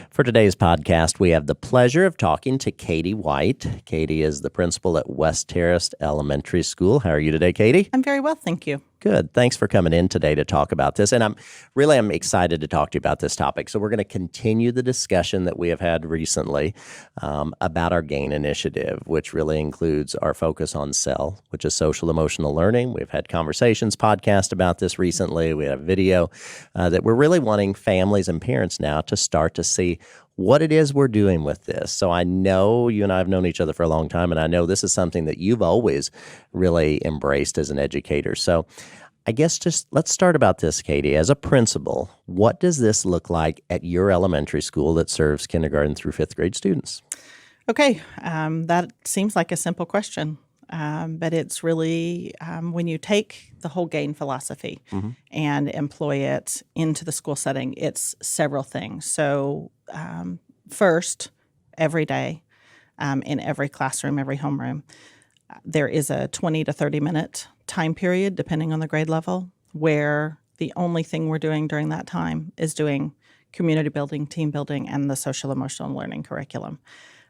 For today's podcast, we have the pleasure of talking to Katie White. Katie is the principal at West Terrace Elementary School. How are you today, Katie? I'm very well, thank you. Good. Thanks for coming in today to talk about this. And I'm excited to talk to you about this topic. So we're going to continue the discussion that we have had recently about our GAIN initiative, which really includes our focus on SEL, which is social emotional learning. We've had conversations, podcast about this recently. We have a video that we're really wanting families and parents now to start to see what it is we're doing with this. So I know you and I have known each other for a long time, and I know this is something that you've always really embraced as an educator. So I guess just let's start about this, Katie. As a principal, what does this look like at your elementary school that serves kindergarten through fifth grade students? Okay, that seems like a simple question, but it's really when you take the whole GAIN philosophy and employ it into the school setting, it's several things. So first, every day in every classroom, every homeroom, there is a 20 to 30 minute time period, depending on the grade level, where the only thing we're doing during that time is doing community building, team building, and the social emotional learning curriculum.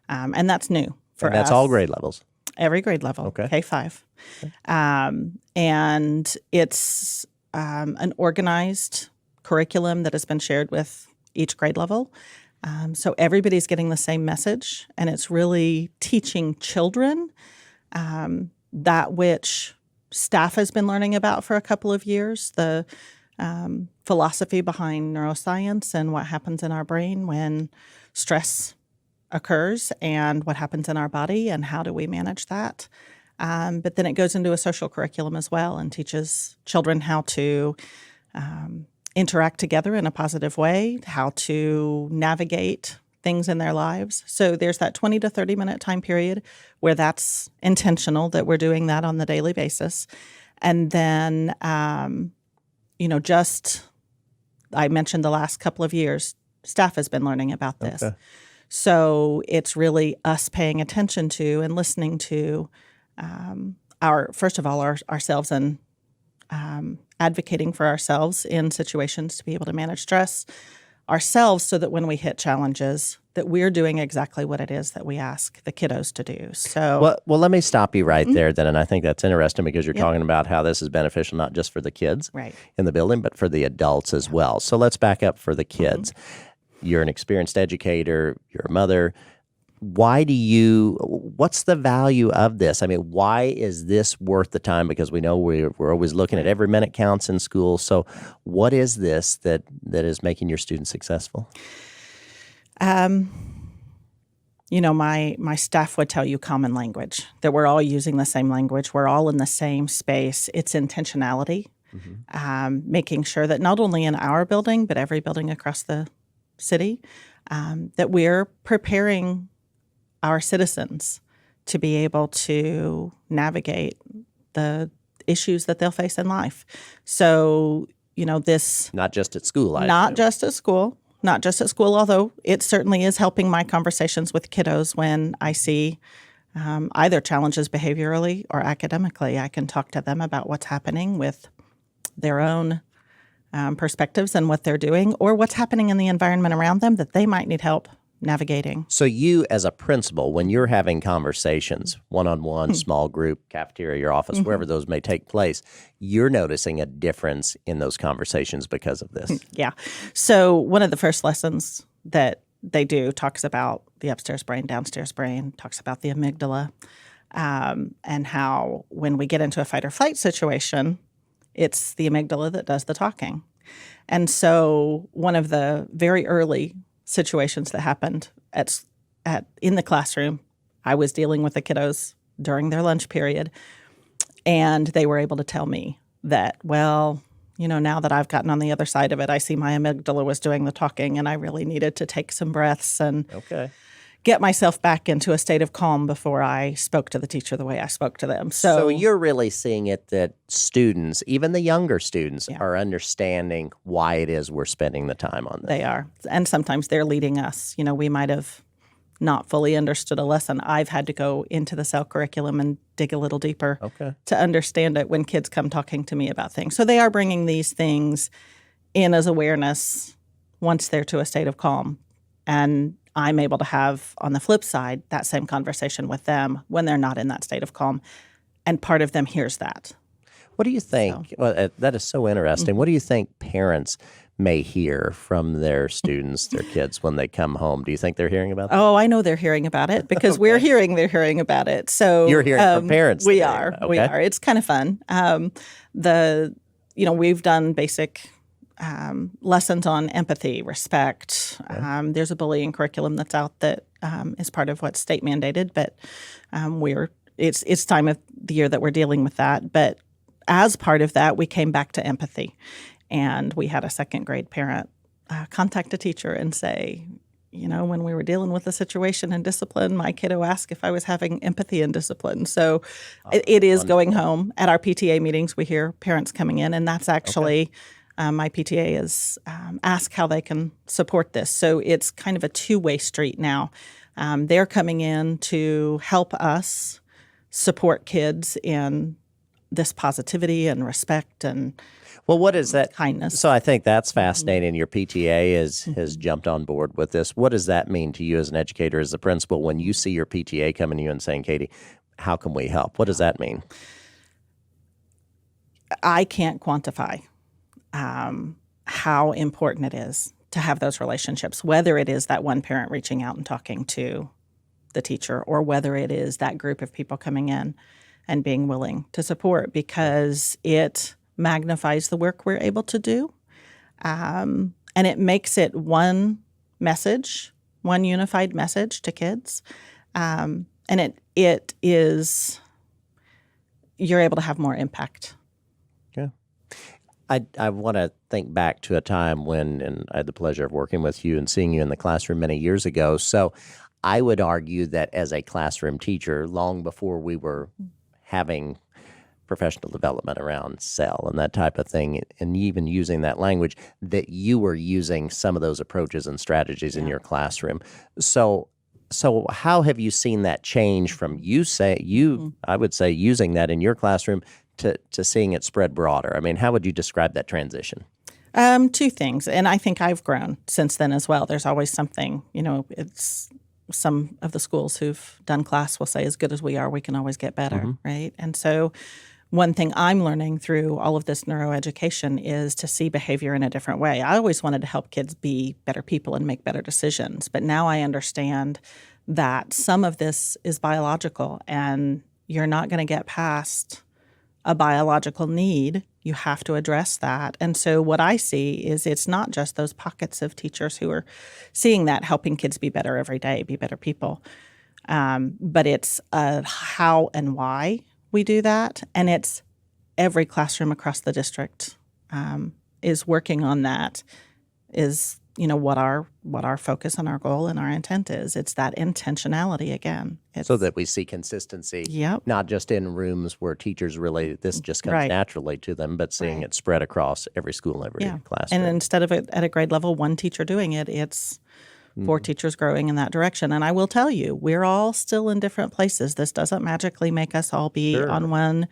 And that's new for us. And that's all grade levels? Every grade level, okay. K-5. Okay. And it's an organized curriculum that has been shared with each grade level. So everybody's getting the same message, and it's really teaching children that which staff has been learning about for a couple of years, the philosophy behind neuroscience and what happens in our brain when stress occurs and what happens in our body and how do we manage that. But then it goes into a social curriculum as well and teaches children how to interact together in a positive way, how to navigate things in their lives. So there's that 20 to 30 minute time period where that's intentional, that we're doing that on the daily basis. And then, just I mentioned the last couple of years, staff has been learning about this. Okay. So it's really us paying attention to and listening to ourselves and advocating for ourselves in situations to be able to manage stress ourselves so that when we hit challenges that we're doing exactly what it is that we ask the kiddos to do. So well let me stop you right there then, and I think that's interesting because you're talking about how this is beneficial not just for the kids in the building but for the adults as well. So let's back up for the kids. You're an experienced educator, you're a mother. What's the value of this? I mean, why is this worth the time? Because we know we're always looking at every minute counts in school. So what is this that is making your students successful? My staff would tell you common language, that we're all using the same language. We're all in the same space. It's intentionality, making sure that not only in our building, but every building across the city, that we're preparing our citizens to be able to navigate the issues that they'll face in life. So, this... Not just at school, just at school, although it certainly is helping my conversations with kiddos when I see either challenges behaviorally or academically. I can talk to them about what's happening with their own perspectives and what they're doing or what's happening in the environment around them that they might need help navigating. So you as a principal, when you're having conversations, one-on-one, small group, cafeteria, your office, wherever those may take place, you're noticing a difference in those conversations because of this. Yeah. So one of the first lessons that they do talks about the upstairs brain, downstairs brain, talks about the amygdala, and how when we get into a fight or flight situation, it's the amygdala that does the talking. And so one of the very early situations that happened in the classroom, I was dealing with the kiddos during their lunch period, and they were able to tell me that, now that I've gotten on the other side of it, I see my amygdala was doing the talking, and I really needed to take some breaths and get myself back into a state of calm before I spoke to the teacher the way I spoke to them. So you're really seeing it that students, even the younger students, are understanding why it is we're spending the time on this. They are. And sometimes they're leading us. We might have not fully understood a lesson. I've had to go into the SEL curriculum and dig a little deeper to understand it when kids come talking to me about things. So they are bringing these things in as awareness once they're to a state of calm And I'm able to have, on the flip side, that same conversation with them when they're not in that state of calm. And part of them hears that. What do you think? Well, that is so interesting. What do you think parents may hear from their students, their kids, when they come home? Do you think they're hearing about that? Oh, I know they're hearing about it because Okay. they're hearing about it. So You're hearing from parents. We today. are. Okay. We are. It's kind of fun. We've done basic lessons on empathy, respect. There's a bullying curriculum that's out that is part of what's state mandated, but it's time of the year that we're dealing with that. But as part of that, we came back to empathy, and we had a second grade parent contact a teacher and say, when we were dealing with the situation and discipline, my kiddo asked if I was having empathy and discipline. So it is wonderful. going home. At our PTA meetings, we hear parents coming in, and that's actually my PTA is ask how they can support this. So it's kind of a two-way street now. They're coming in to help us support kids in this positivity and respect and Well, what is that? kindness. So I think that's fascinating. Your PTA has jumped on board with this. What does that mean to you as an educator, as a principal, when you see your PTA coming to you and saying, Katie, how can we help? What does that mean? I can't quantify how important it is to have those relationships, whether it is that one parent reaching out and talking to the teacher or whether it is that group of people coming in and being willing to support, because it magnifies the work we're able to do. And it makes it one message, one unified message to kids. And it is, you're able to have more impact. Yeah. I want to think back to a time when, and I had the pleasure of working with you and seeing you in the classroom many years ago. So I would argue that as a classroom teacher, long before we were having professional development around SEL and that type of thing, and even using that language, that you were using some of those approaches and strategies in your classroom. So how have you seen that change from I would say, using that in your classroom to seeing it spread broader? I mean, how would you describe that transition? Two things, and I think I've grown since then as well. There's always something, it's some of the schools who've done class will say, as good as we are, we can always get better, right? And so one thing I'm learning through all of this neuroeducation is to see behavior in a different way. I always wanted to help kids be better people and make better decisions, but now I understand that some of this is biological, and you're not going to get past a biological need. You have to address that. And so what I see is it's not just those pockets of teachers who are seeing that, helping kids be better every day, be better people, but it's how and why we do that. And it's every classroom across the district is working on that, is what our focus and our goal and our intent is. It's that intentionality again. So that we see consistency, not just in rooms where teachers really, this just comes naturally to them, but seeing it spread across every school, every classroom. And instead of it at a grade level, one teacher doing it, it's 4 teachers growing in that direction. And I will tell you, we're all still in different places. This doesn't magically make us all be on one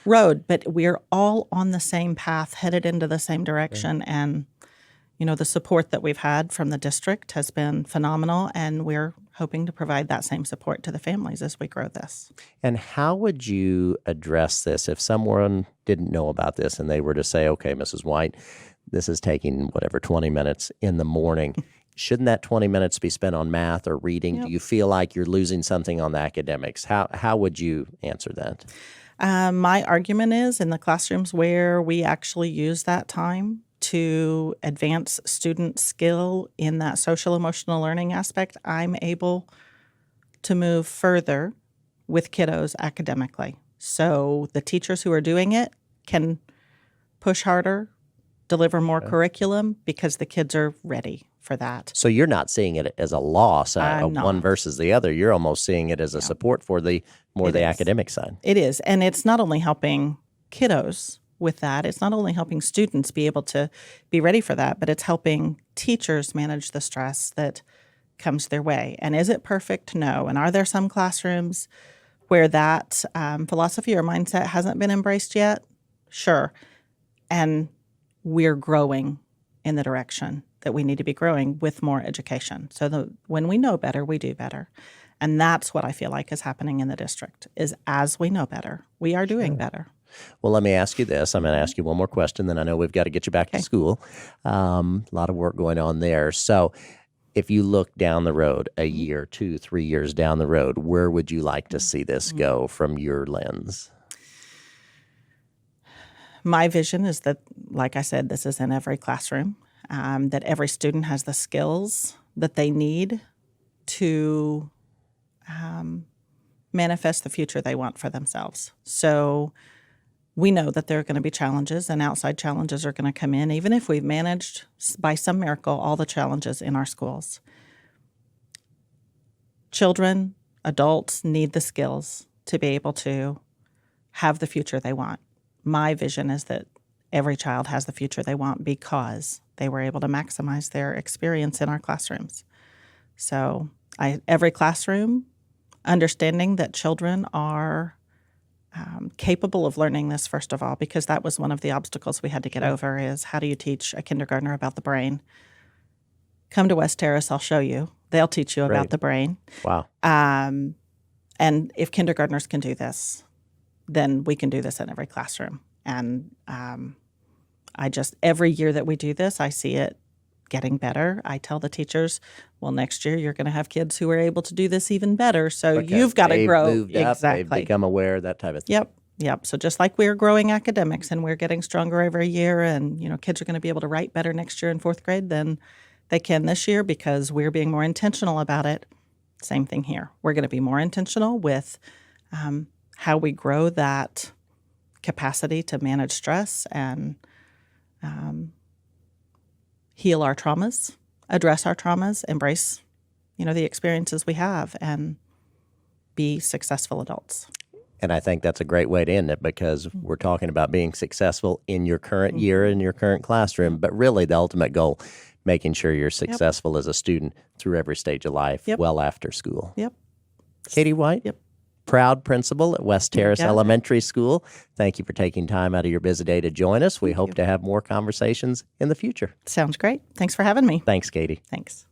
road, but we're all on the same path, headed into the same direction. And the support that we've had from the district has been phenomenal, and we're hoping to provide that same support to the families as we grow this. And how would you address this if someone didn't know about this and they were to say, okay, Mrs. White, this is taking 20 minutes in the morning. Shouldn't that 20 minutes be spent on math or reading? Do you feel like you're losing something on the academics? How would you answer that? My argument is in the classrooms where we actually use that time to advance student skill in that social emotional learning aspect, I'm able to move further with kiddos academically. So the teachers who are doing it can push harder, deliver more curriculum because the kids are ready for that. So you're not seeing it as a loss, one versus the other. You're almost seeing it as a support for the academic side. It is. And it's not only helping kiddos with that. It's not only helping students be able to be ready for that, but it's helping teachers manage the stress that comes their way. And is it perfect? No. And are there some classrooms where that philosophy or mindset hasn't been embraced yet? Sure. And we're growing in the direction that we need to be growing with more education. So when we know better, we do better. And that's what I feel like is happening in the district, is as we know better, we are doing better. Well, let me ask you this. I'm going to ask you one more question, then I know we've got to get you back to school. A lot of work going on there. So if you look down the road, a year, 2, 3 years down the road, where would you like to see this go from your lens? My vision is that, like I said, this is in every classroom, that every student has the skills that they need to manifest the future they want for themselves. So we know that there are going to be challenges, and outside challenges are going to come in, even if we've managed by some miracle all the challenges in our schools. Children, adults need the skills to be able to have the future they want. My vision is that every child has the future they want because they were able to maximize their experience in our classrooms. So every classroom, understanding that children are capable of learning this, first of all, because that was one of the obstacles we had to get over, is how do you teach a kindergartner about the brain? Come to West Terrace, I'll show you. They'll teach you about the brain. Wow. And if kindergartners can do this, then we can do this in every classroom. And every year that we do this, I see it getting better. I tell the teachers, well, next year you're going to have kids who are able to do this even better. So you've got to grow. Moved up, they've become aware, that type of thing. Yep. So just like we're growing academics and we're getting stronger every year, and kids are going to be able to write better next year in 4th grade than they can this year because we're being more intentional about it. Same thing here. We're going to be more intentional with how we grow that capacity to manage stress and heal our traumas, address our traumas, embrace, the experiences we have, and be successful adults. And I think that's a great way to end it, because we're talking about being successful in your current year, in your current classroom, but really the ultimate goal, making sure you're successful as a student through every stage of life, well after school. Yep. Katie White, proud principal at West Terrace Elementary School. Thank you for taking time out of your busy day to join us. We hope to have more conversations in the future. Sounds great. Thanks for having me. Thanks, Katie. Thanks.